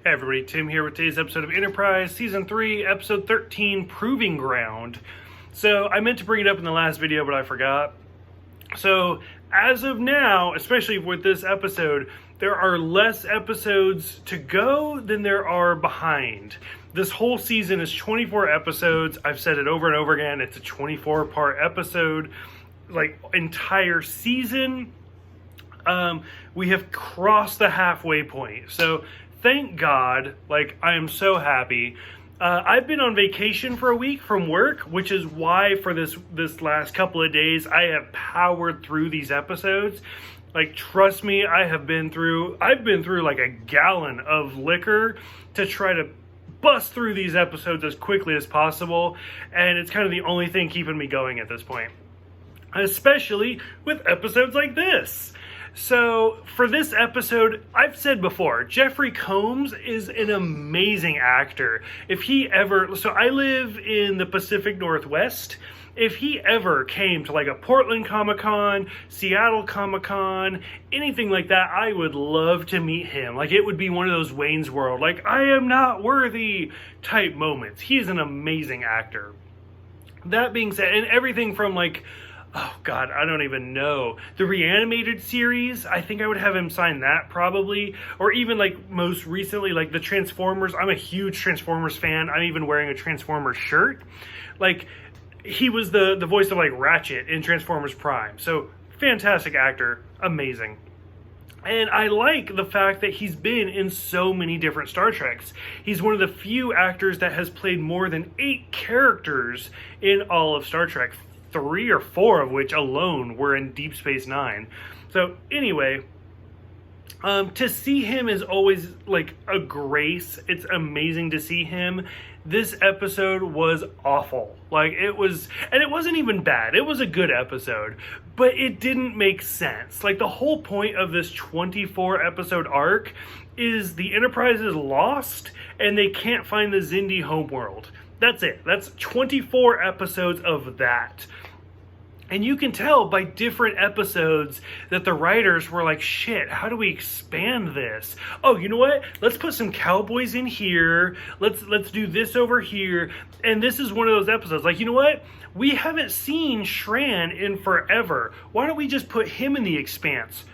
Hey everybody, Tim here with today's episode of Enterprise, Season 3, Episode 13, Proving Ground. So, I meant to bring it up in the last video, but I forgot. So, as of now, especially with this episode, there are less episodes to go than there are behind. This whole season is 24 episodes. I've said it over and over again. It's a 24-part episode, like, entire season. We have crossed the halfway point. So, thank God, like, I am so happy. I've been on vacation for a week from work, which is why for this last couple of days, I have powered through these episodes. Like, trust me, I've been through like a gallon of liquor to try to bust through these episodes as quickly as possible. And it's kind of the only thing keeping me going at this point. Especially with episodes like this. So, for this episode, I've said before, Jeffrey Combs is an amazing actor. So I live in the Pacific Northwest. If he ever came to like a Portland Comic-Con, Seattle Comic-Con, anything like that, I would love to meet him. Like, it would be one of those Wayne's World, like, I am not worthy type moments. He's an amazing actor. That being said, and everything from like, oh God, I don't even know. The Reanimated series, I think I would have him sign that probably. Or even like most recently, like the Transformers. I'm a huge Transformers fan. I'm even wearing a Transformers shirt. Like, he was the voice of like Ratchet in Transformers Prime. So, fantastic actor. Amazing. And I like the fact that he's been in so many different Star Treks. He's one of the few actors that has played more than 8 characters in all of Star Trek. 3 or 4 of which alone were in Deep Space Nine. So anyway, to see him is always like a grace. It's amazing to see him. This episode was awful. Like, it wasn't even bad. It was a good episode, but it didn't make sense. Like, the whole point of this 24 episode arc is the Enterprise is lost and they can't find the Xindi homeworld. That's it. That's 24 episodes of that. And you can tell by different episodes that the writers were like, shit, how do we expand this? Oh, you know what? Let's put some cowboys in here. Let's do this over here. And this is one of those episodes. Like, you know what? We haven't seen Shran in forever. Why don't we just put him in the Expanse?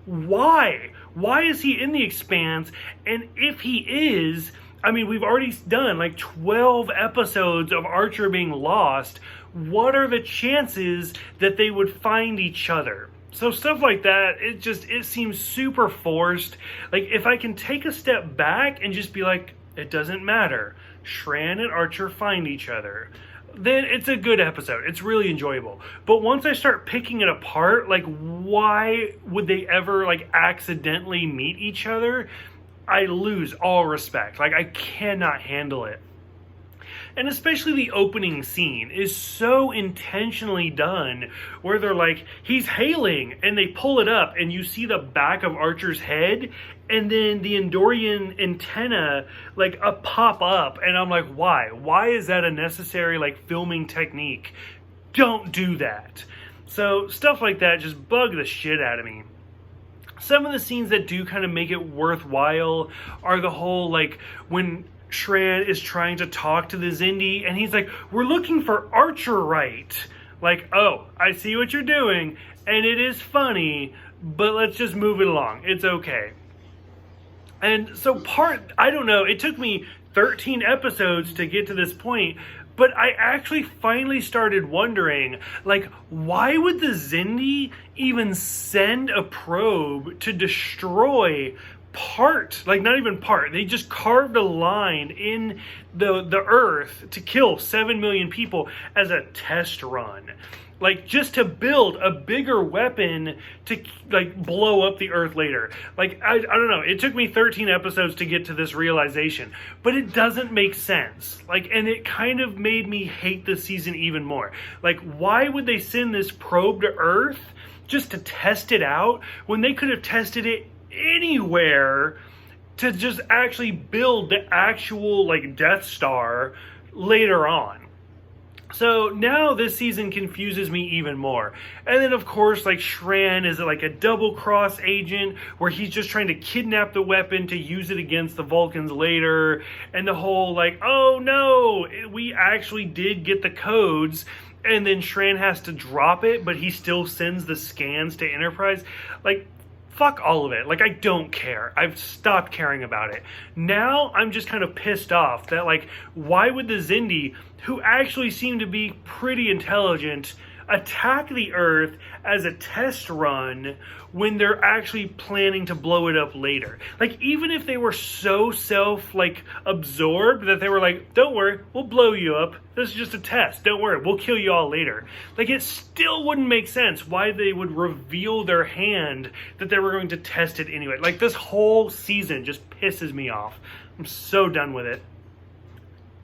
Why? Why is he in the Expanse? And if he is, I mean, we've already done like 12 episodes of Archer being lost. What are the chances that they would find each other? So stuff like that, it seems super forced. Like, if I can take a step back and just be like, it doesn't matter. Shran and Archer find each other. Then it's a good episode. It's really enjoyable. But once I start picking it apart, like, why would they ever like accidentally meet each other? I lose all respect. Like, I cannot handle it. And especially the opening scene is so intentionally done where they're like, he's hailing, and they pull it up and you see the back of Archer's head and then the Andorian antenna like pop up, and I'm like, why? Why is that a necessary like filming technique? Don't do that. So stuff like that just bug the shit out of me. Some of the scenes that do kind of make it worthwhile are the whole, like, when Shran is trying to talk to the Xindi, and he's like, we're looking for Archer, right? Like, oh, I see what you're doing, and it is funny, but let's just move it along. It's okay. And so I don't know, it took me 13 episodes to get to this point, but I actually finally started wondering, like, why would the Xindi even send a probe to destroy they just carved a line in the Earth to kill 7 million people as a test run. Like, just to build a bigger weapon to, like, blow up the Earth later. Like, I don't know. It took me 13 episodes to get to this realization. But it doesn't make sense. Like, and it kind of made me hate this season even more. Like, why would they send this probe to Earth just to test it out when they could have tested it anywhere to just actually build the actual, like, Death Star later on? So now this season confuses me even more. And then of course, like, Shran is like a double cross agent where he's just trying to kidnap the weapon to use it against the Vulcans later. And the whole like, oh no, we actually did get the codes. And then Shran has to drop it, but he still sends the scans to Enterprise. Like, fuck all of it. Like, I don't care. I've stopped caring about it. Now, I'm just kind of pissed off that, like, why would the Xindi, who actually seem to be pretty intelligent, attack the Earth as a test run when they're actually planning to blow it up later? Like, even if they were so absorbed that they were like, don't worry, we'll blow you up. This is just a test. Don't worry, we'll kill you all later. Like, it still wouldn't make sense why they would reveal their hand that they were going to test it anyway. Like, this whole season just pisses me off. I'm so done with it.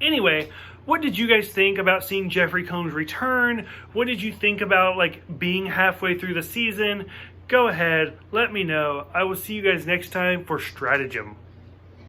Anyway, what did you guys think about seeing Jeffrey Combs return? What did you think about, like, being halfway through the season? Go ahead, let me know. I will see you guys next time for Stratagem.